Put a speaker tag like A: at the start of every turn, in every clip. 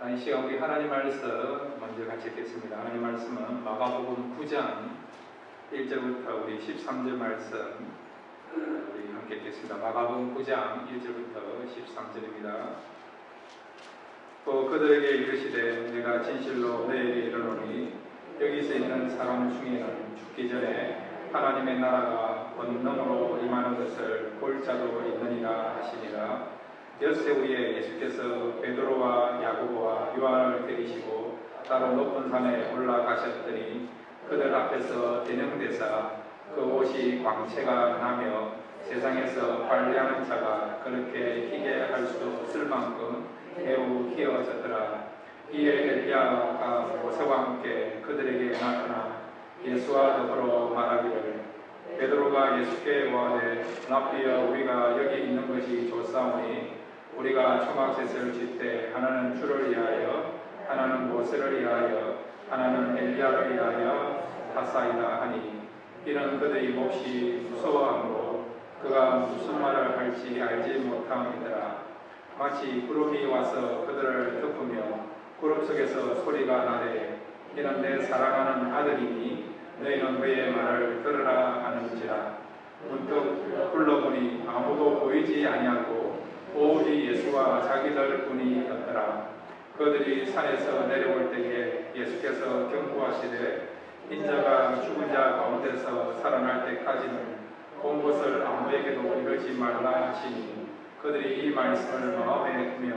A: 이 시간 우리 하나님 말씀 먼저 같이 읽겠습니다. 하나님 말씀은 마가복음 9장 1절부터 우리 13절 말씀 우리 함께 읽겠습니다. 마가복음 9장 1절부터 13절입니다. 또 그들에게 이르시되 내가 진실로 너희에게 이르노니 여기서 있는 사람 중에는 죽기 전에 하나님의 나라가 권능으로 임하는 것을 볼 자도 있느니라 하시니라. 엿새 후에 예수께서 베드로와 야고보와 요한을 데리시고 따로 높은 산에 올라가셨더니 그들 앞에서 대명되사 그 옷이 광채가 나며 세상에서 관리하는 자가 그렇게 희게 할 수 없을 만큼 매우 희어졌더라. 이에 엘리야가 모세와 함께 그들에게 나타나 예수와 더불어 말하기를 베드로가 예수께 고하되 라피여 우리가 여기 있는 것이 좋사오니 우리가 초막셋을 짓되 하나는 주를 위하여 하나는 모세를 위하여 하나는 엘리야를 위하여 하사이다 하니 이는 그들이 몹시 무서워하므로 그가 무슨 말을 할지 알지 못함이더라. 마치 구름이 와서 그들을 덮으며 구름 속에서 소리가 나되 이는 내 사랑하는 아들이니 너희는 그의 말을 들으라 하는지라. 문득 불러보니 아무도 보이지 아니하고 오직 예수와 자기들 뿐이었더라. 그들이 산에서 내려올 때에 예수께서 경고하시되 인자가 죽은 자 가운데서 살아날 때까지는 온 것을 아무에게도 이르지 말라 하시니 그들이 이 말씀을 마음에 두며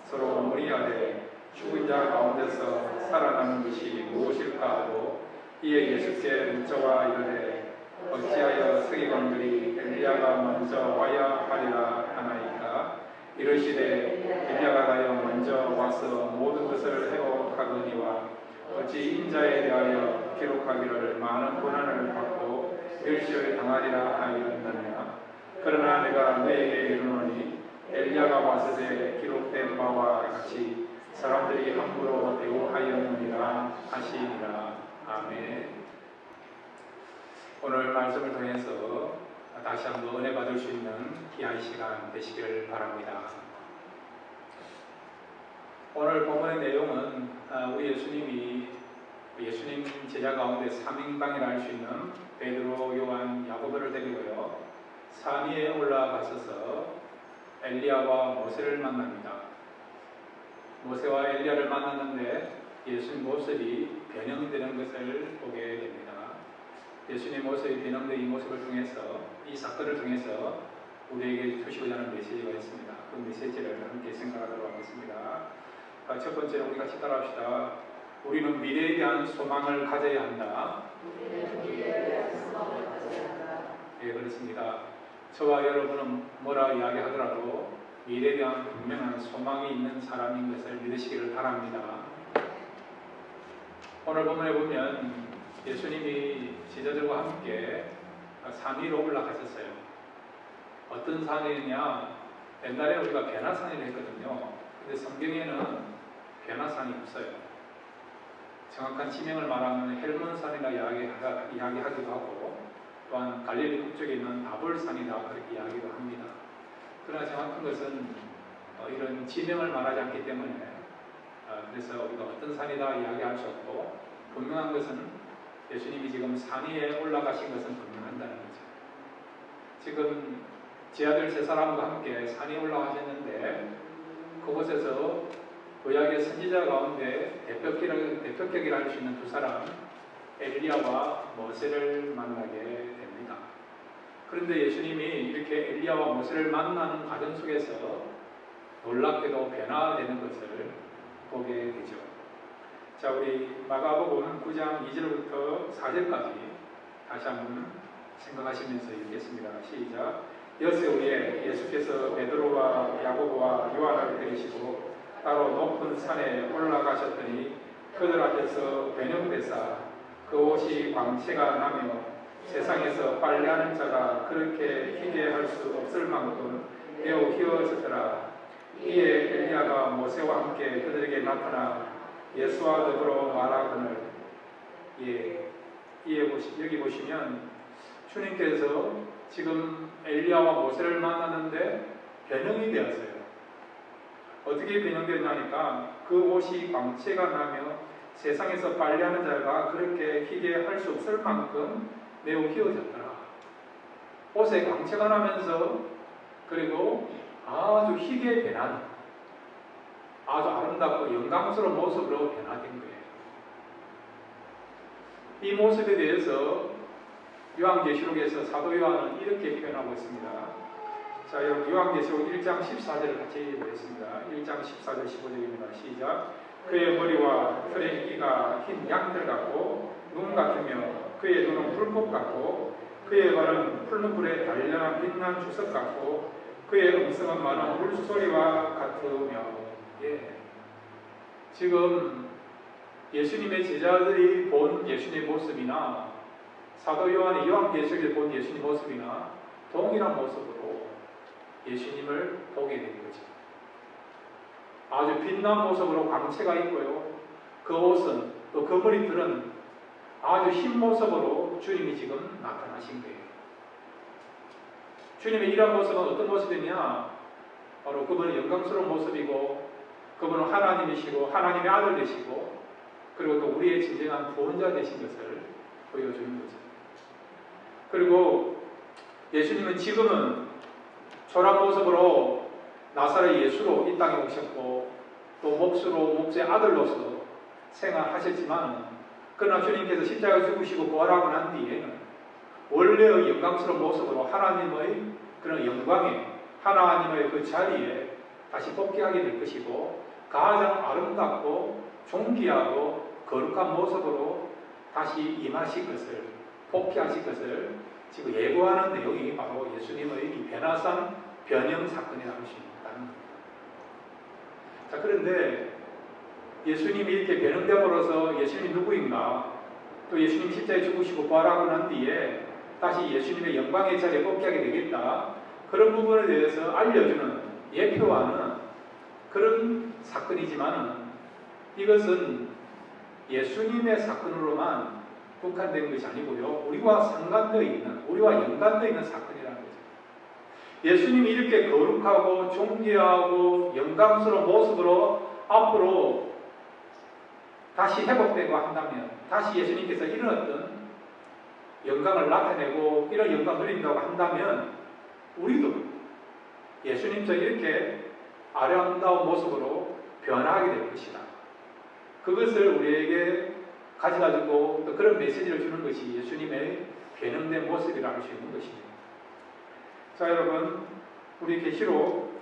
A: 서로 문의하되 죽은 자 가운데서 살아나는 것이 무엇일까 하고 이에 예수께 묻자와 이르되 어찌하여 서기관들이 엘리야가 먼저 와야 하리라 하나이까. 이르시되 엘리야가 가여 먼저 와서 모든 것을 회복하거니와 어찌 인자에 대하여 기록하기를 많은 고난을 받고 멸시를 당하리라 하였느냐. 그러나 내가 너에게 이르노니 엘리야가 왔을 때 기록된 바와 같이 사람들이 함부로 대우하였느니라 하시니라. 아멘. 오늘 말씀을 통해서 다시 한번 은혜 받을 수 있는 귀한 시간 되시기를 바랍니다. 오늘 본문의 내용은 우리 예수님 제자 가운데 3인방이라 할 수 있는 베드로, 요한, 야고보를 데리고요 산 위에 올라가셔서 엘리야와 모세를 만납니다. 모세와 엘리야를 만났는데 예수님 모습이 변형되는 것을 보게 됩니다. 예수님 모습이 변형된 이 모습을 통해서 이 사건을 통해서 우리에게 주시고자 하는 메시지가 있습니다. 그 메시지를 함께 생각하도록 하겠습니다. 첫 번째로 우리 같이 따라합시다. 우리는 미래에 대한 소망을 가져야 한다. 예, 그렇습니다. 저와 여러분은 뭐라 이야기하더라도 미래에 대한 분명한 소망이 있는 사람인 것을 믿으시기를 바랍니다. 오늘 본문에 보면 예수님이 제자들과 함께 산 위로 올라가셨어요. 어떤 산이냐? 옛날에 우리가 베나산이라 했거든요. 근데 성경에는 베나산이 없어요. 정확한 지명을 말하면 헬몬산이라 이야기하기도 하고 또한 갈릴리 북쪽에 있는 다볼산이라 그렇게 이야기도 합니다. 그러나 정확한 것은 이런 지명을 말하지 않기 때문에 그래서 우리가 어떤 산이다 이야기할 수 없고 분명한 것은 예수님이 지금 산 위에 올라가신 것은 분명한다는 거죠. 지금 제 아들 세 사람과 함께 산에 올라가셨는데 그곳에서 구약의 선지자 가운데 대표격이라 할 수 있는 두 사람 엘리야와 모세를 만나게 됩니다. 그런데 예수님이 이렇게 엘리야와 모세를 만나는 과정 속에서 놀랍게도 변화되는 것을 보게 되죠. 자, 우리 마가복음 9장 2절부터 4절까지 다시 한번 생각하시면서 읽겠습니다. 시작. 엿새 후에 예수께서 베드로와 야고보와 요한을 데리시고 따로 높은 산에 올라가셨더니 그들 앞에서 변형되사 그 옷이 광채가 나며 세상에서 빨래하는 자가 그렇게 희게 할 수 없을 만큼 매우 희어졌더라. 이에 엘리야가 모세와 함께 그들에게 나타나 예수와 더불어 말하거늘. 여기 보시면 주님께서 지금 엘리야와 모세를 만났는데 변형이 되었어요. 어떻게 변형되냐니까 그 옷이 광채가 나며 세상에서 빨래하는 자가 그렇게 희게 할 수 없을 만큼 매우 희어졌더라. 옷에 광채가 나면서 그리고 아주 희게 변하는 아주 아름답고 영광스러운 모습으로 변화된 거예요. 이 모습에 대해서 요한계시록에서 사도 요한은 이렇게 표현하고 있습니다. 자, 여러분 요한계시록 1장 14절을 같이 보겠습니다. 1장 14절 15절입니다. 시작. 그의 머리와 털의 희가 흰 양털 같고 눈 같으며 그의 눈은 불꽃 같고 그의 발은 푸른 불에 단련한 빛난 주석 같고 그의 음성은 많은 물소리와 같으며. 예. 지금 예수님의 제자들이 본 예수님의 모습이나 사도 요한이 요한계시록에 본 예수님 모습이나 동일한 모습으로 예수님을 보게 된 거죠. 아주 빛난 모습으로 광채가 있고요. 그 옷은 또 그 머리들은 아주 흰 모습으로 주님이 지금 나타나신 거예요. 주님의 이런 모습은 어떤 모습이냐? 바로 그분은 영광스러운 모습이고 그분은 하나님이시고 하나님의 아들 되시고 그리고 또 우리의 진정한 구원자 되신 것을 보여주는 거죠. 그리고 예수님은 지금은 초라한 모습으로 나사렛 예수로 이 땅에 오셨고 또 목수의 아들로서 생활하셨지만 그러나 주님께서 십자가에 죽으시고 부활하고 난 뒤에는 원래의 영광스러운 모습으로 하나님의 그런 영광에 하나님의 그 자리에 다시 복귀하게 될 것이고 가장 아름답고 존귀하고 거룩한 모습으로 다시 임하실 것을 복귀하실 것을 지금 예고하는 내용이 바로 예수님의 이 변화산 변형 사건이라고 할 수 있다는 겁니다. 자, 그런데 예수님이 이렇게 변형됨으로써 예수님이 누구인가 또 예수님 십자가에 죽으시고 부활하고 난 뒤에 다시 예수님의 영광의 자리에 복귀하게 되겠다. 그런 부분에 대해서 알려주는 예표하는 그런 사건이지만 이것은 예수님의 사건으로만 국한된 것이 아니고요. 우리와 상관되어 있는, 우리와 연관되어 있는 사건이라는 거죠. 예수님이 이렇게 거룩하고 존귀하고 영광스러운 모습으로 앞으로 다시 회복되고 한다면, 다시 예수님께서 이런 어떤 영광을 나타내고 이런 영광을 누린다고 한다면 우리도 예수님처럼 이렇게 아름다운 모습으로 변화하게 될 것이다. 그것을 우리에게 가져다주고 또 그런 메시지를 주는 것이 예수님의 변형된 모습이라 할 수 있는 것입니다. 자, 여러분, 우리 계시록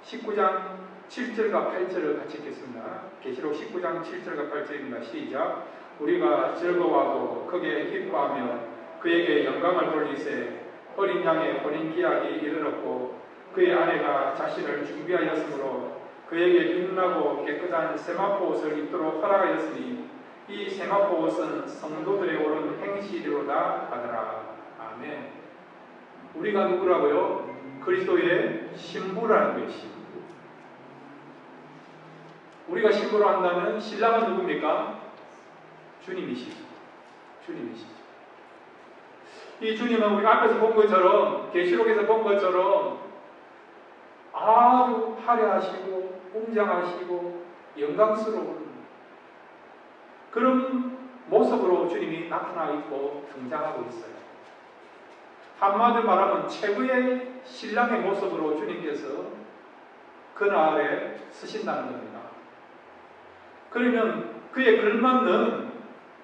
A: 19장 7절과 8절을 같이 읽겠습니다. 계시록 19장 7절과 8절입니다. 시작. 우리가 즐거워하고 크게 기뻐하며 그에게 영광을 돌리세. 어린 양의 혼인 기약이 이르렀고 그의 아내가 자신을 준비하였으므로 그에게 빛나고 깨끗한 세마포 옷을 입도록 허락하였으니 이 세마포 옷은 성도들의 옳은 행실이로다 하더라. 아멘. 우리가 누구라고요? 그리스도의 신부라는 거예요. 신부. 우리가 신부로 한다면 신랑은 누굽니까? 주님이시죠. 주님이시죠. 이 주님은 우리 앞에서 본 것처럼 계시록에서 본 것처럼 아주 화려하시고 웅장하시고 영광스러운 그런 모습으로 주님이 나타나 있고 등장하고 있어요. 한마디로 말하면 최고의 신랑의 모습으로 주님께서 그날에 서신다는 겁니다. 그러면 그에 걸맞는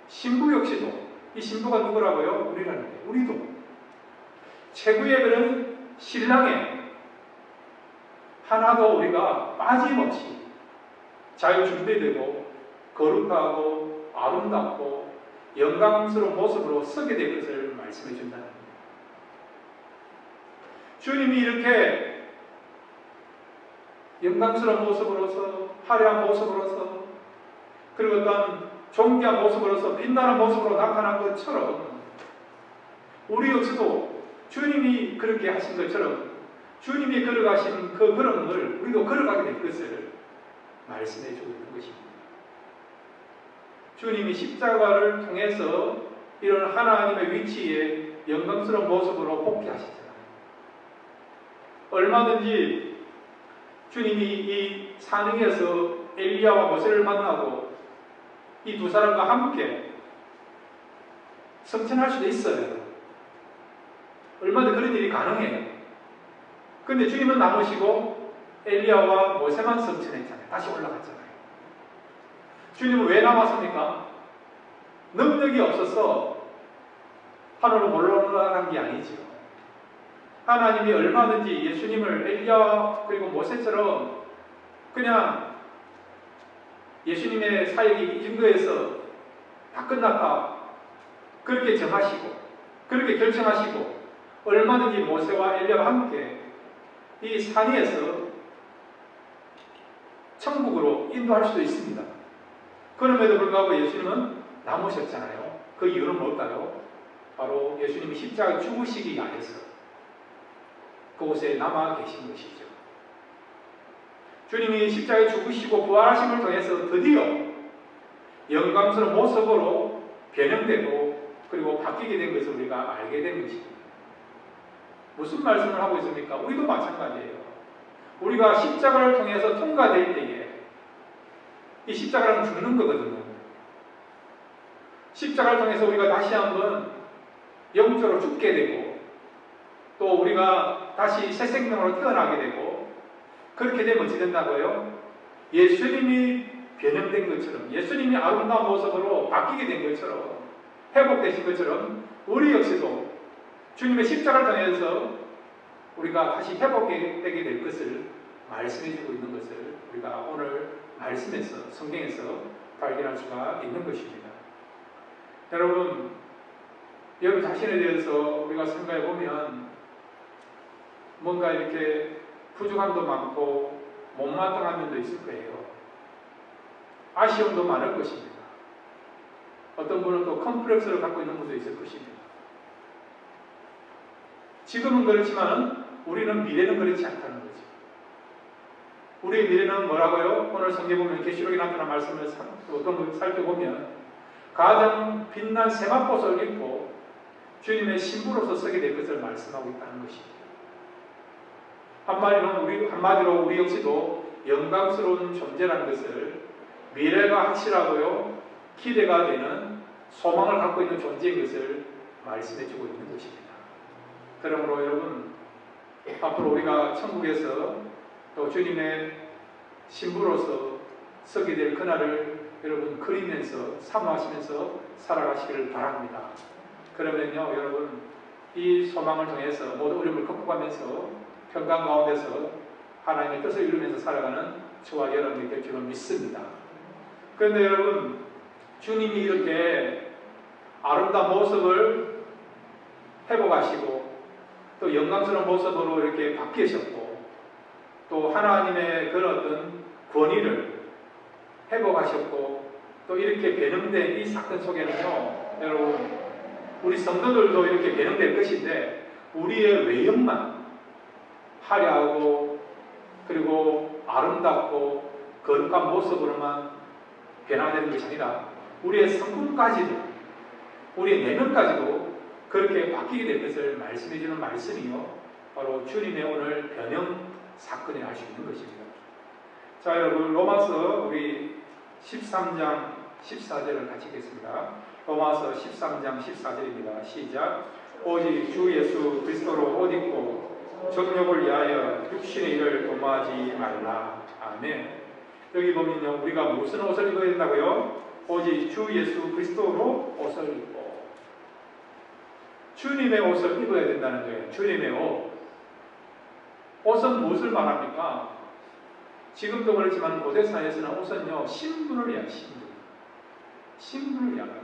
A: 신부 역시도 이 신부가 누구라고요? 우리라는 거예요. 우리도 최고의 그런 신랑의 하나도 우리가 빠짐없이 잘 준비되고 거룩하고 아름답고 영광스러운 모습으로 서게 될 것을 말씀해 준다는 겁니다. 주님이 이렇게 영광스러운 모습으로서 화려한 모습으로서 그리고 어떤 존귀한 모습으로서 빛나는 모습으로 나타난 것처럼 우리 역시도 주님이 그렇게 하신 것처럼 주님이 걸어가신 그 걸음을 우리도 걸어가게 될 것을 말씀해 주고 있는 것입니다. 주님이 십자가를 통해서 이런 하나님의 위치에 영광스러운 모습으로 복귀하시잖아요. 얼마든지 주님이 이 산 위에서 엘리야와 모세를 만나고 이 두 사람과 함께 성천할 수도 있어요. 얼마든지 그런 일이 가능해요. 근데 주님은 남으시고 엘리야와 모세만 성천했잖아요. 다시 올라갔잖아요. 주님은 왜 남았습니까? 능력이 없어서 하늘로 몰러 올라간 게 아니죠. 하나님이 얼마든지 예수님을 엘리야 그리고 모세처럼 그냥 예수님의 사역이 이 정도에서 다 끝났다 그렇게 정하시고 그렇게 결정하시고 얼마든지 모세와 엘리야와 함께 이 산 위에서 천국으로 인도할 수도 있습니다. 그럼에도 불구하고 예수님은 남으셨잖아요. 그 이유는 뭘까요? 바로 예수님이 십자가에 죽으시기 위해서 그곳에 남아 계신 것이죠. 주님이 십자가에 죽으시고 부활하심을 통해서 드디어 영광스러운 모습으로 변형되고 그리고 바뀌게 된 것을 우리가 알게 된 것입니다. 무슨 말씀을 하고 있습니까? 우리도 마찬가지예요. 우리가 십자가를 통해서 통과될 때에 이 십자가는 죽는 거거든요. 십자가를 통해서 우리가 다시 한번 영적으로 죽게 되고 또 우리가 다시 새 생명으로 태어나게 되고 그렇게 되면 어찌 된다고요? 예수님이 변형된 것처럼 예수님이 아름다운 모습으로 바뀌게 된 것처럼 회복되신 것처럼 우리 역시도 주님의 십자가를 통해서 우리가 다시 회복되게 될 것을 말씀해주고 있는 것을 우리가 오늘 말씀에서 성경에서 발견할 수가 있는 것입니다. 여러분 자신에 대해서 우리가 생각해 보면 뭔가 이렇게 부족함도 많고 못마땅한 면도 있을 거예요. 아쉬움도 많을 것입니다. 어떤 분은 또 컴플렉스를 갖고 있는 분도 있을 것입니다. 지금은 그렇지만 우리는 미래는 그렇지 않다는 거죠. 우리의 미래는 뭐라고요? 오늘 성경 보면 계시록에 나타난 말씀을 어떤 걸 살펴보면 가장 빛난 세마포옷을 입고 주님의 신부로서 서게 될 것을 말씀하고 있다는 것입니다. 한마디로 우리 역시도 영광스러운 존재라는 것을 미래가 확실하고요 기대가 되는 소망을 갖고 있는 존재인 것을 말씀해주고 있는 것입니다. 그러므로 여러분 앞으로 우리가 천국에서 또 주님의 신부로서 서게 될 그날을 여러분 그리면서 사모하시면서 살아가시기를 바랍니다. 그러면요 여러분 이 소망을 통해서 모든 어려움을 극복하면서 평강 가운데서 하나님의 뜻을 이루면서 살아가는 저와 여러분이 될 줄로 믿습니다. 그런데 여러분 주님이 이렇게 아름다운 모습을 회복하시고 또 영광스러운 모습으로 이렇게 바뀌셨고 또 하나님의 그런 어떤 권위를 회복하셨고 또 이렇게 변형된 이 사건 속에는요 여러분 우리 성도들도 이렇게 변형될 것인데 우리의 외형만 화려하고 그리고 아름답고 거룩한 모습으로만 변화되는 것이 아니라 우리의 성품까지도 우리의 내면까지도 그렇게 바뀌게 될 것을 말씀해 주는 말씀이요 바로 주님의 오늘 변형 사건이 알 수 있는 것입니다. 자 여러분 로마서 우리 13장 14절을 같이 읽겠습니다. 로마서 13장 14절입니다. 시작. 오직 주 예수 그리스도로 옷 입고 정욕을 위하여 육신의 일을 도모하지 말라. 아멘. 여기 보면요 우리가 무슨 옷을 입어야 된다고요? 오직 주 예수 그리스도로 옷을 입고 주님의 옷을 입어야 된다는 거예요. 주님의 옷. 옷은 무엇을 말합니까? 지금도 그렇지만 고대사에서는 옷은요 신분을 위한 신분을 위한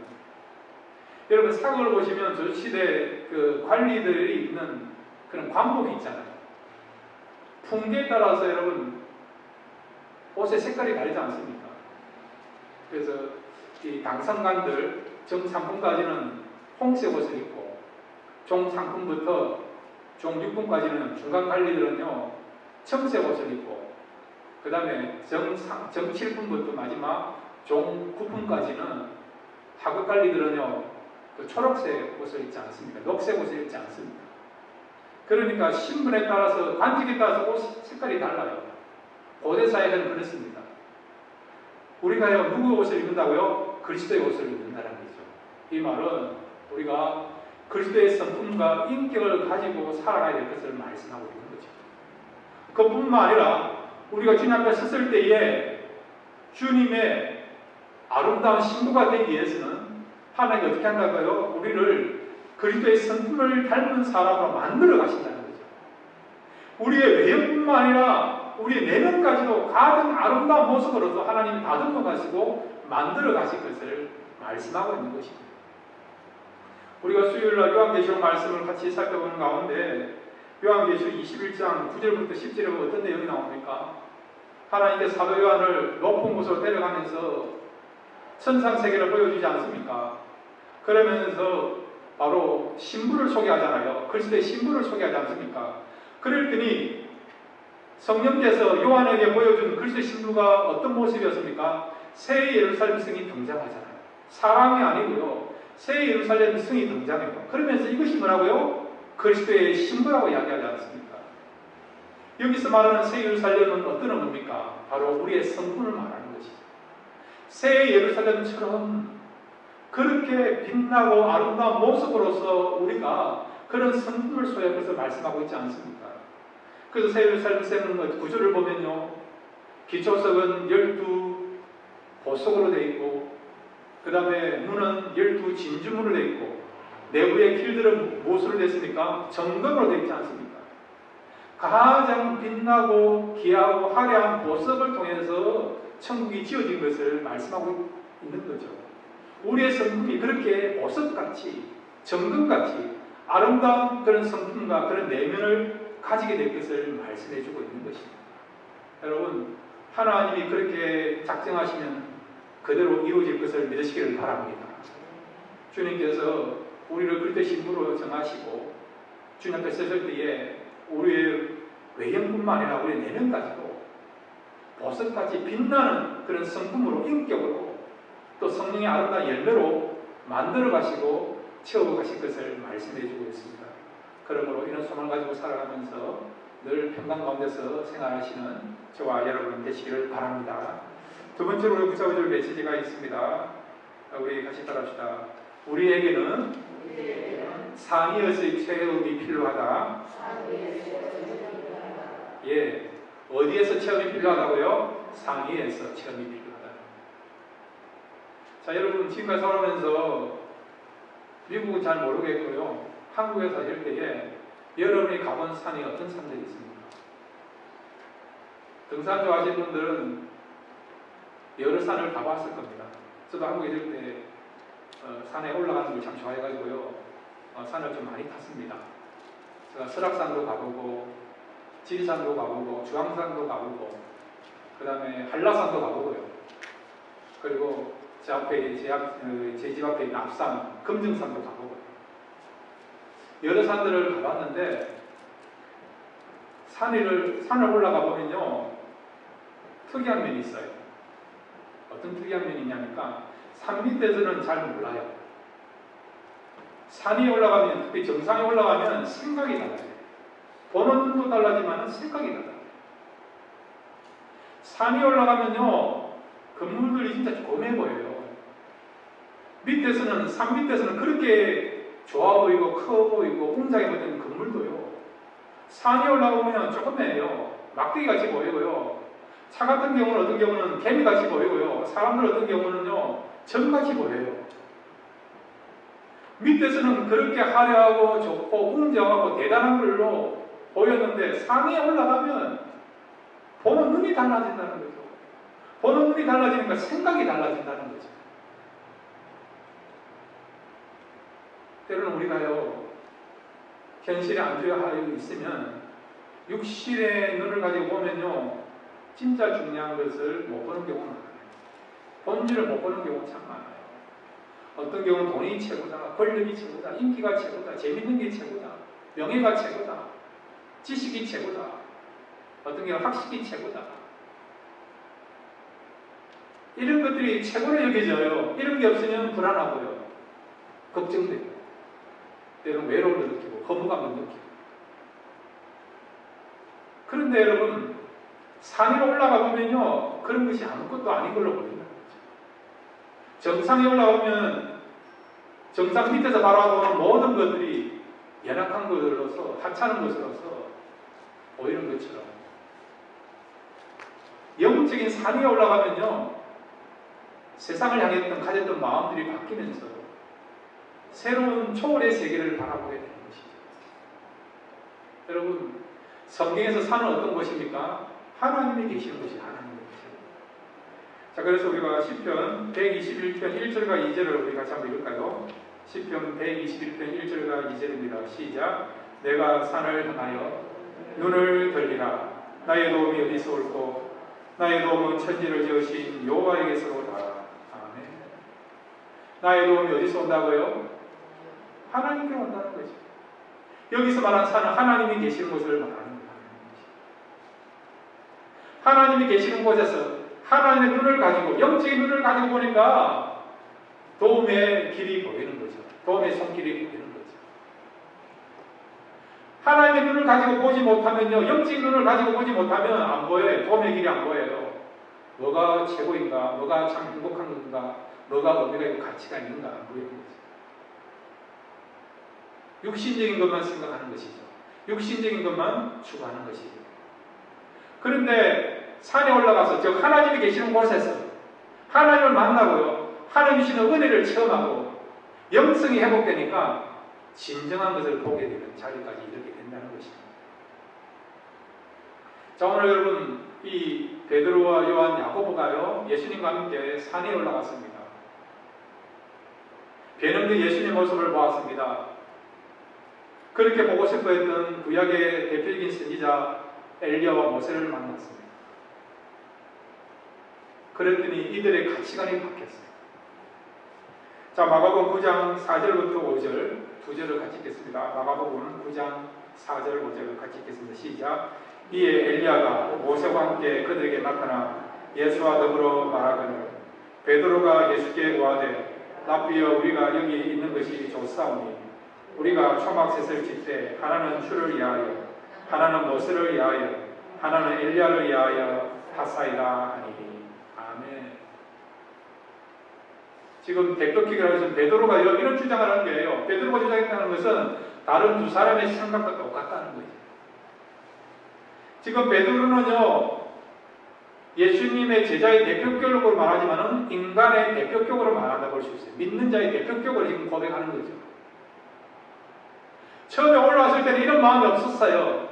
A: 여러분 사극을 보시면 조시대 그 관리들이 입는 그런 관복이 있잖아요. 풍계에 따라서 여러분 옷의 색깔이 다르지 않습니까? 그래서 이 당상관들 정상품까지는 홍색 옷을 입고 종상품부터 종6품까지는 중간 관리들은요 청색 옷을 입고 그 다음에 정7품부터 마지막 종9품까지는 하급 관리들은요 그 초록색 옷을 입지 않습니다. 녹색 옷을 입지 않습니다. 그러니까 신분에 따라서 관직에 따라서 옷 색깔이 달라요. 고대 사회는 그렇습니다. 우리가요, 누구 옷을 입는다고요? 그리스도의 옷을 입는다는 거죠. 이 말은 우리가 그리스도의 성품과 인격을 가지고 살아가야 될 것을 말씀하고 있는 거죠. 그뿐만 아니라 우리가 주님 앞에 섰을 때에 주님의 아름다운 신부가 되기 위해서는 하나님이 어떻게 한다고요? 우리를 그리스도의 성품을 닮은 사람으로 만들어 가신다는 거죠. 우리의 외형뿐만 아니라 우리의 내면까지도 가장 아름다운 모습으로서 하나님이 다듬어 가시고 만들어 가실 것을 말씀하고 있는 것입니다. 우리가 수요일날 요한계시록 말씀을 같이 살펴보는 가운데 요한계시록 21장 9절부터 10절에 어떤 내용이 나옵니까? 하나님께 사도 요한을 높은 곳으로 데려가면서 천상세계를 보여주지 않습니까? 그러면서 바로 신부를 소개하잖아요. 그리스도의 신부를 소개하지 않습니까? 그랬더니 성령께서 요한에게 보여준 그리스도의 신부가 어떤 모습이었습니까? 새 예루살렘 성이 등장하잖아요. 사람이 아니고요. 새 예루살렘 성이 등장해요. 그러면서 이것이 뭐라고요? 그리스도의 신부라고 이야기하지 않습니까? 여기서 말하는 새 예루살렘은 어떤 의미입니까? 바로 우리의 성품을 말하는 것이죠. 새 예루살렘처럼 그렇게 빛나고 아름다운 모습으로서 우리가 그런 성품을 소유할 것을 말씀하고 있지 않습니까? 그래서 새 예루살렘 쌤은 구조를 보면요, 기초석은 12보석으로 되어 있고, 그 다음에 문은 12진주문으로 되어 있고, 내부의 길들은 무엇으로 됐습니까? 정금으로 되어 있지 않습니까? 가장 빛나고 귀하고 화려한 보석을 통해서 천국이 지어진 것을 말씀하고 있는 거죠. 우리의 성품이 그렇게 보석같이 정금같이 아름다운 그런 성품과 그런 내면을 가지게 될 것을 말씀해 주고 있는 것입니다. 여러분, 하나님이 그렇게 작정하시면 그대로 이루어질 것을 믿으시기를 바랍니다. 주님께서 우리를 그리스도의 신부로 정하시고 주님 앞에 섰을 때에 우리의 외형뿐만 아니라 우리의 내면까지도 보석같이 빛나는 그런 성품으로, 인격으로, 또 성령의 아름다운 열매로 만들어 가시고 채워 가실 것을 말씀해 주고 있습니다. 그러므로 이런 소망을 가지고 살아가면서 늘 평강 가운데서 생활하시는 저와 여러분 되시기를 바랍니다. 두 번째로 우리 붙잡아줄 메시지가 있습니다. 우리 같이 따라합시다. 우리에게는 상의에서의 체험이 필요하다. 예, 어디에서 체험이 필요하다고요? 상의에서 체험이 필요하다. 자, 여러분 지금까지 살아오면서 미국은 잘 모르겠고요. 한국에 사실 때에 여러분이 가본 산이 어떤 산들이 있습니까? 등산 좋아하시는 분들은 여러 산을 가봤을 겁니다. 저도 한국에 있을 때 산에 올라가는 걸 참 좋아해가지고요. 산을 좀 많이 탔습니다. 제가 설악산도 가보고 지리산도 가보고 주황산도 가보고 그 다음에 한라산도 가보고요. 그리고 제 집 앞에 있는 앞산 금정산도 가보고요. 여러 산들을 가봤는데 산을 올라가 보면요 특이한 면이 있어요. 어떤 특이한 면이 있냐니까 산 밑에서는 잘 몰라요. 산이 올라가면, 특히 정상에 올라가면 생각이 달라요. 보는 눈도 달라지만 생각이 달라요. 산이 올라가면요 건물들이 진짜 조그매 보여요. 밑에서는, 산 밑에서는 그렇게 좋아 보이고 커 보이고 웅장해 보이는 건물도요 산이 올라오면 조그매요. 막대기같이 보이고요. 차 같은 경우는 어떤 경우는 개미같이 보이고요. 사람들 어떤 경우는요 점같이 보여요. 밑에서는 그렇게 화려하고 좋고 웅장하고 대단한 걸로 보였는데 산에 올라가면 보는 눈이 달라진다는 거죠. 보는 눈이 달라지니까 생각이 달라진다는 거죠. 때로는 우리가요 현실에 안주하여 있으면 육실의 눈을 가지고 보면요 진짜 중요한 것을 못 보는 경우가 많아요. 본질을 못 보는 경우가 참 많아요. 어떤 경우는 돈이 최고다, 권력이 최고다, 인기가 최고다, 재밌는 게 최고다, 명예가 최고다, 지식이 최고다, 어떤 경우는 학식이 최고다. 이런 것들이 최고로 여겨져요. 이런 게 없으면 불안하고요, 걱정되고, 때로는 외로움을 느끼고, 거부감을 느끼고. 그런데 여러분, 산 위로 올라가 보면요, 그런 것이 아무것도 아닌 걸로 보인다. 정상에 올라오면 정상 밑에서 바라보는 모든 것들이 연약한 것으로서, 하찮은 것으로서 보이는 것처럼, 영적인 산 위에 올라가면요, 세상을 향했던 가졌던 마음들이 바뀌면서 새로운 초월의 세계를 바라보게 되는 것이죠. 여러분, 성경에서 산은 어떤 곳입니까? 하나님이 계시는 곳이 하나님의 곳이에요. 자, 그래서 우리가 시편 121편 1절과 2절을 우리 같이 한번 읽을까요? 시편 121편 1절과 2절입니다. 시작. 내가 산을 향하여 눈을 들리라. 나의 도움이 어디서 올고 나의 도움은 천지를 지으신 여호와에게서로다. 아멘. 나의 도움이 어디서 온다고요? 하나님께로 온다는 거죠. 여기서 말한 산은 하나님이 계시는 곳을 말하는 거예요. 하나님이 계시는 곳에서 하나님의 눈을 가지고, 영적인 눈을 가지고 보니까 도움의 길이 보이는 거죠. 도움의 손길이 보이는 거죠. 하나님의 눈을 가지고 보지 못하면요, 영적인 눈을 가지고 보지 못하면 안 보여요. 도움의 길이 안 보여요. 뭐가 최고인가, 뭐가 참 행복한 건가, 뭐가 의미가 있고 가치가 있는가 안 보이는 거죠. 육신적인 것만 생각하는 것이죠. 육신적인 것만 추구하는 것이죠. 그런데 산에 올라가서, 즉 하나님이 계시는 곳에서 하나님을 만나고요, 하나님 주시는 은혜를 체험하고 영성이 회복되니까 진정한 것을 보게 되는 자리까지 이르게 된다는 것입니다. 자, 오늘 여러분, 이 베드로와 요한, 야고보가요, 예수님과 함께 산에 올라갔습니다. 배는 예수님의 모습을 보았습니다. 그렇게 보고 싶어 했던 구약의 대표적인 선지자 엘리야와 모세를 만났습니다. 그랬더니 이들의 가치관이 바뀌었어요. 자, 마가복음 9장 4절부터 5절 두 절을 같이 읽겠습니다. 마가복음 9장 4절 5절을 같이 읽겠습니다. 시작. 이에 엘리야가 모세와 함께 그들에게 나타나 예수와 더불어 말하거늘 베드로가 예수께 고하되 랍비여, 우리가 여기 있는 것이 좋사오니 우리가 초막셋을 짓되 하나는 주를 위하여 하나는 모세를 위하여 하나는 엘리야를 위하여 하사이다 하니. 아멘. 지금 대표기라고 해서 베드로가 이런 주장을 하는 거예요. 베드로가 주장했다는 것은 다른 두 사람의 생각과 똑같다는 거예요. 지금 베드로는요, 예수님의 제자의 대표격으로 말하지만은 인간의 대표격으로 말한다고 볼 수 있어요. 믿는 자의 대표격으로 지금 고백하는 거죠. 처음에 올라왔을 때는 이런 마음이 없었어요.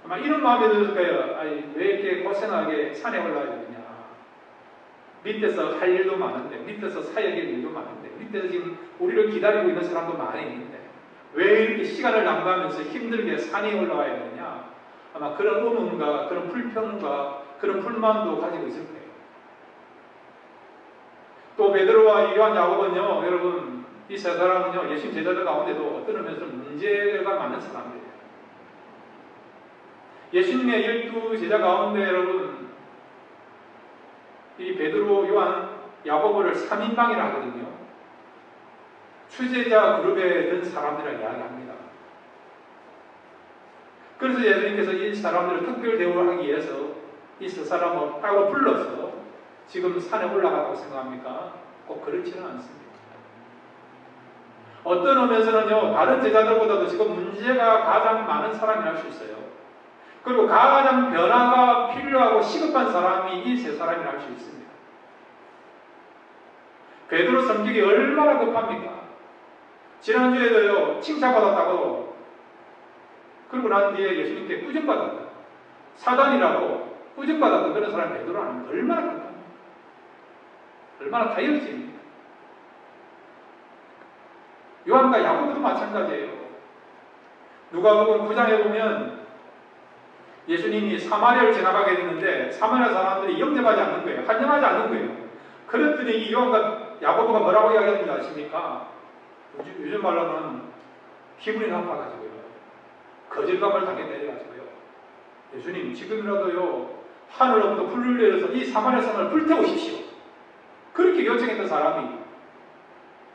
A: 아마 이런 마음이 들었을 거예요. 아니, 왜 이렇게 고생하게 산에 올라가야 되느냐. 밑에서 할 일도 많은데, 밑에서 사역의 일도 많은데, 밑에서 지금 우리를 기다리고 있는 사람도 많이 있는데, 왜 이렇게 시간을 낭비하면서 힘들게 산에 올라와야 되느냐. 아마 그런 의문과 그런 불평과 그런 불만도 가지고 있을 거예요. 또 베드로와 요한, 야고보는요, 여러분, 이 세 사람은요, 예수님 제자들 가운데도 어떤 의미에서 문제가 많은 사람들이에요. 예수님의 12 제자 가운데 여러분, 이 베드로, 요한, 야고보를 3인방이라 하거든요. 추제자 그룹에 든 사람들이라고 이야기합니다. 그래서 예수님께서 이 사람들을 특별 대우하기 위해서 이 세 사람을 따로 불러서 지금 산에 올라갔다고 생각합니까? 꼭 그렇지는 않습니다. 어떤 의미에서는요, 다른 제자들보다도 지금 문제가 가장 많은 사람이 할 수 있어요. 그리고 가장 변화가 필요하고 시급한 사람이 이 세 사람이라 할 수 있습니다. 베드로 성격이 얼마나 급합니까? 지난주에도요, 칭찬받았다고, 그리고 난 뒤에 예수님께 꾸중받았다. 사단이라고 꾸중받았던 그런 사람이 베드로라는 얼마나 급합니까? 얼마나 다혈질입니까? 요한과 야고보도 마찬가지예요. 누가복음 9장에 보면 예수님이 사마리아를 지나가게 됐는데 사마리아 사람들이 영접하지 않는 거예요. 환영하지 않는 거예요. 그랬더니 이 요한과 야고보가 뭐라고 이야기하는지 아십니까? 요즘 말로는 기분이 나빠가지고요. 거절감을 당해 내려가지고요. 예수님, 지금이라도요, 하늘로부터 불을 내려서 이 사마리아 사람을 불태우십시오. 그렇게 요청했던 사람이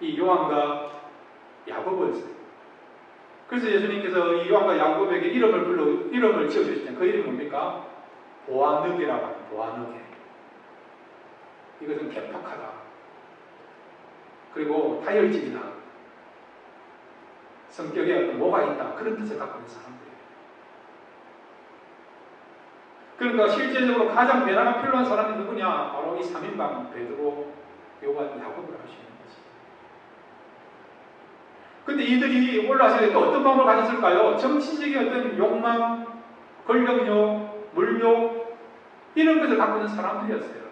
A: 이 요한과 야고보였어요. 그래서 예수님께서 이 요한과 야고보에게 이름을 지어주셨잖아요. 그 이름이 뭡니까? 보아늑이라고 하는 보아늑에. 이것은 괴팍하다. 그리고 다혈질이다. 성격에 어떤 뭐가 있다. 그런 뜻을 갖고 있는 사람들이에요. 그러니까 실제적으로 가장 변화가 필요한 사람이 누구냐? 바로 이 3인방 베드로, 요한, 야고보를 할 수 있는 거지. 근데 이들이 올라왔을 때 또 어떤 마음을 가졌을까요? 정치적인 어떤 욕망, 권력욕, 물욕 이런 것을 갖고 있는 사람들이었어요.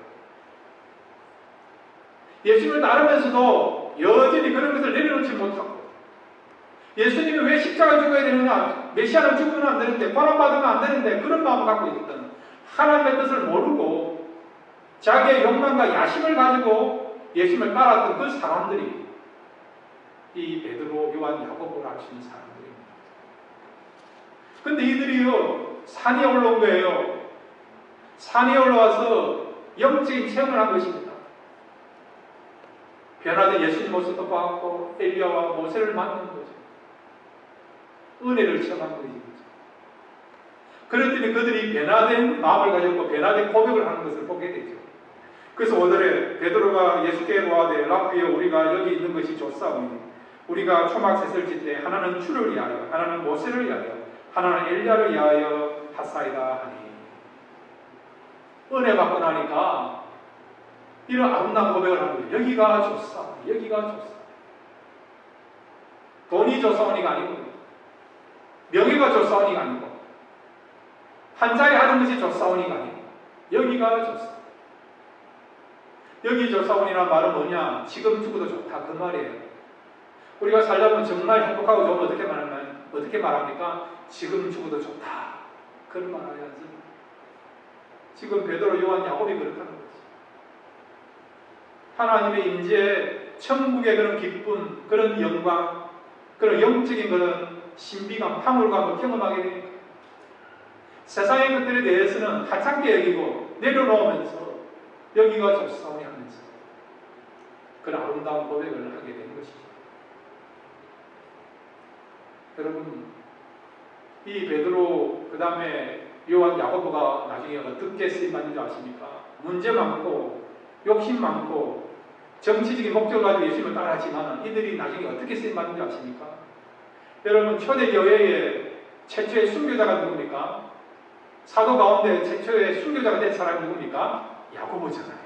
A: 예수님을 따르면서도 여전히 그런 것을 내려놓지 못하고, 예수님이 왜 십자가 죽어야 되느냐, 메시아는 죽으면 안 되는데, 고난받으면 안 되는데, 그런 마음을 갖고 있었던, 하나님의 뜻을 모르고 자기의 욕망과 야심을 가지고 예수님을 따랐던 그 사람들이 이 베드로, 요한, 야고보를 알 수 있는 사람들입니다. 근데 이들이요, 산에 올라온 거예요. 산에 올라와서 영적인 체험을 한 것입니다. 변화된 예수님 모습도 봤고 엘리야와 모세를 만난 거죠. 은혜를 체험한 거죠. 그랬더니 그들이 변화된 마음을 가졌고 변화된 고백을 하는 것을 보게 되죠. 그래서 5절에 베드로가 예수께 고하되 라피여 우리가 여기 있는 것이 좋사오니 우리가 초막셋을 짓되 하나는 주를 위하여 하나는 모세를 위하여 하나는 엘리야를 위하여 하사이다 하니. 은혜 받고 나니까 이런 아름다운 고백을 하는 거예요. 여기가 좋사, 여기가 좋사. 돈이 좋사오니가 아니고, 명예가 좋사오니가 아니고, 한 자리 하는 것이 좋사오니가 아니고, 여기가 좋사. 여기 좋사오니란 말은 뭐냐? 지금 죽어도 좋다. 그 말이에요. 우리가 살려면 정말 행복하고 좋으면 어떻게 말합니까? 지금 죽어도 좋다. 그런 말 해야지. 지금 베드로, 요한, 야곱이 그렇다는 거지. 하나님의 임재에 천국의 그런 기쁨, 그런 영광, 그런 영적인 그런 신비감, 황홀감을 경험하게 되니까 세상의 것들에 대해서는 하찮게 여기고 내려놓으면서 여기가 좋사오니 하면서 그런 아름다운 고백을 하게 된 것이죠. 여러분, 이 베드로, 그 다음에 요한, 야고보가 나중에 어떻게 쓰임받는지 아십니까? 문제 많고 욕심 많고 정치적인 목적을 가지고 예수님을 따라하지만 이들이 나중에 어떻게 쓰임받는지 아십니까? 여러분, 초대교회의 최초의 순교자가 누굽니까? 사도 가운데 최초의 순교자가 된 사람이 누굽니까? 야고보잖아요.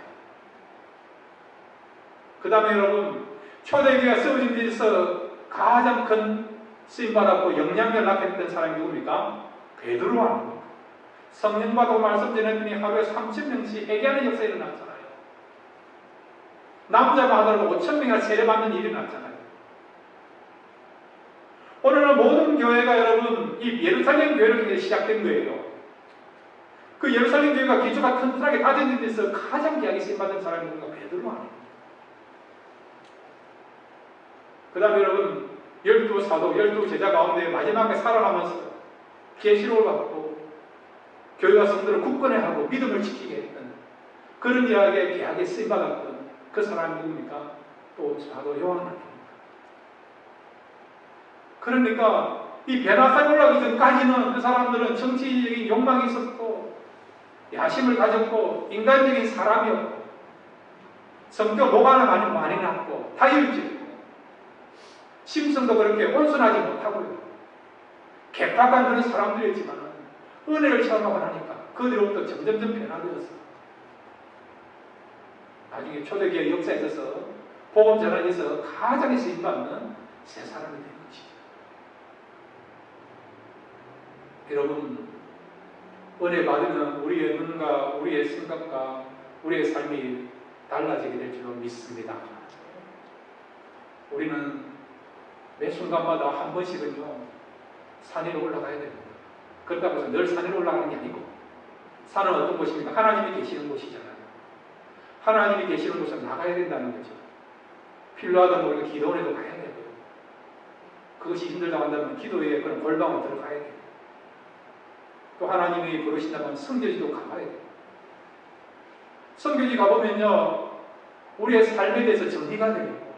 A: 그 다음에 여러분, 초대교회가 세워진 데서 가장 큰 쓰임받았고 영향력을 낳게 됐던 사람이 누굽니까? 베드로 아닙니까? 성령 받고 말씀 전했더니 하루에 3,000명씩 회개하는 역사가 일어났잖아요. 남자가 하더라도 5,000명이나 세례받는 일이 일어났잖아요. 오늘은 모든 교회가 여러분 이 예루살렘 교회를 통해 시작된 거예요. 그 예루살렘 교회가 기초가 튼튼하게 다져진 데서 가장 귀하게 쓰임받은 사람이 누군가? 베드로 아닙니까? 그 다음에 여러분 12사도, 12제자 가운데 마지막에 살아가면서 계시록을 받고 교회와 성도를 굳건해 하고 믿음을 지키게 했던 그런 이야기에 귀하게 쓰임받았던 그 사람이 누굽니까? 또 사도 요한 아닙니까? 그러니까 이 변화산에 올라가기 전까지는 그 사람들은 정치적인 욕망이 있었고 야심을 가졌고 인간적인 사람이었고 성격 모반을 많이 났고 다혈질이고 심성도 그렇게 온순하지 못하고요. 개팍한 그런 사람들이었지만 은혜를 체험하고 나니까 그 뒤로부터 점점점 변화되었어요. 나중에 초대교회 역사에 있어서 복음 전환에서 가장 쓰임받는 세 사람이 된 것이죠. 여러분, 은혜 받으면 우리의 눈과 우리의 생각과 우리의 삶이 달라지게 될 줄로 믿습니다. 우리는 매 순간마다 한 번씩은요 산 위로 올라가야 됩니다. 그렇다고 해서 늘 산 위로 올라가는 게 아니고, 산은 어떤 곳입니까? 하나님이 계시는 곳이잖아요. 하나님이 계시는 곳은 나가야 된다는 거죠. 필요하다면 우리가 기도원에도 가야 되고요. 그것이 힘들다고 한다면 기도의 그런 골방으로 들어가야 돼요. 또 하나님이 부르신다면 성교지도 가봐야 돼요. 성교지 가보면요 우리의 삶에 대해서 정리가 되고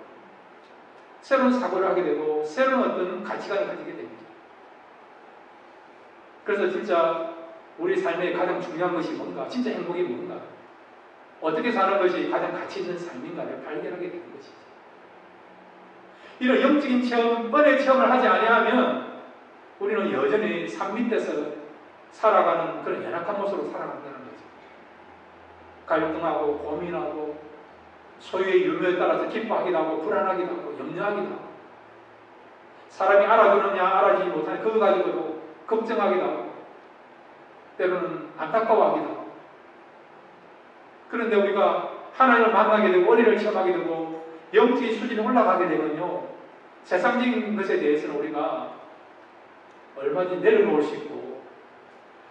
A: 새로운 사고를 하게 되고 새로운 어떤 가치관을 가지게 됩니다. 그래서 진짜 우리 삶의 가장 중요한 것이 뭔가, 진짜 행복이 뭔가, 어떻게 사는 것이 가장 가치 있는 삶인가를 발견하게 되는 것이죠. 이런 영적인 체험, 은혜 체험을 하지 아니하면 우리는 여전히 산 밑에서 살아가는 그런 연약한 모습으로 살아간다는 거죠. 갈등하고 고민하고 소유의 유무에 따라서 기뻐하기도 하고 불안하기도 하고 염려하기도 하고 사람이 알아주느냐 알아주지 못하냐 그거 가지고도 걱정하기도 하고 때로는 안타까워하기도 하고 그런데 우리가 하나님을 만나게 되고 은혜를 체험하게 되고 영적인 수준이 올라가게 되면요 세상적인 것에 대해서는 우리가 얼마든지 내려놓을 수 있고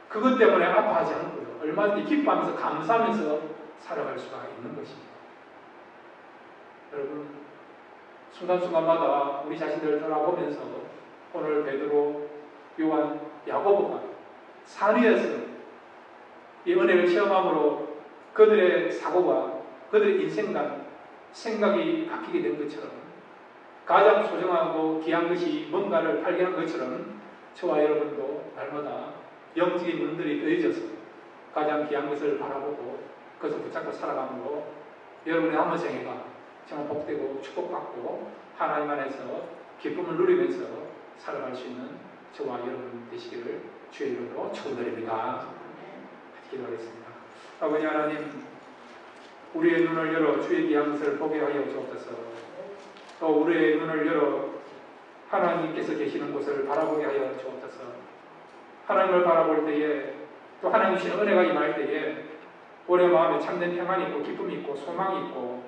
A: 그것 때문에 아파하지 않고요 얼마든지 기뻐하면서 감사하면서 살아갈 수가 있는 것입니다. 여러분 순간순간마다 우리 자신들을 돌아보면서 오늘 베드로, 요한, 야고보가 산 위에서 이 은혜를 체험함으로 그들의 사고가 그들의 인생관 생각이 바뀌게 된 것처럼 가장 소중하고 귀한 것이 뭔가를 발견한 것처럼 저와 여러분도 날마다 영적인 눈들이 떠져서 가장 귀한 것을 바라보고 그것을 붙잡고 살아감으로 여러분의 남은 생애가 정말 복되고 축복받고 하나님 안에서 기쁨을 누리면서 살아갈 수 있는 저와 여러분 되시기를 주의 이름으로 축원드립니다. 같이 기도하겠습니다. 아버지 하나님, 우리의 눈을 열어 주의 귀한 것을 보게 하여 주옵소서. 또 우리의 눈을 열어 하나님께서 계시는 곳을 바라보게 하여 주옵소서. 하나님을 바라볼 때에 또 하나님 주시는 은혜가 임할 때에 우리의 마음에 참된 평안이 있고 기쁨이 있고 소망이 있고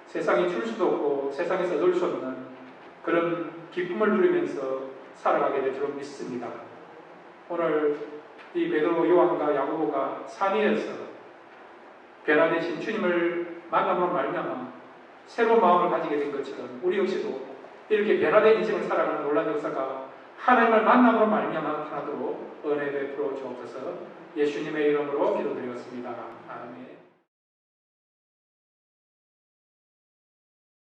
A: 세상이 줄 수도 없고 세상에서 얻을 수 없는 그런 기쁨을 누리면서 살아가게 될 줄 믿습니다. 오늘 이 베드로, 요한과 야고보가 산 위에서 변화되신 주님을 만남으로 말미암아 새로운 마음을 가지게 된 것처럼 우리 역시도 이렇게 변화된 인생을 살아가는 놀라운 역사가 하나님을 만남으로 말미암아 나타나도록 은혜 베풀어 주옵소서. 예수님의 이름으로 기도드리겠습니다. 아멘.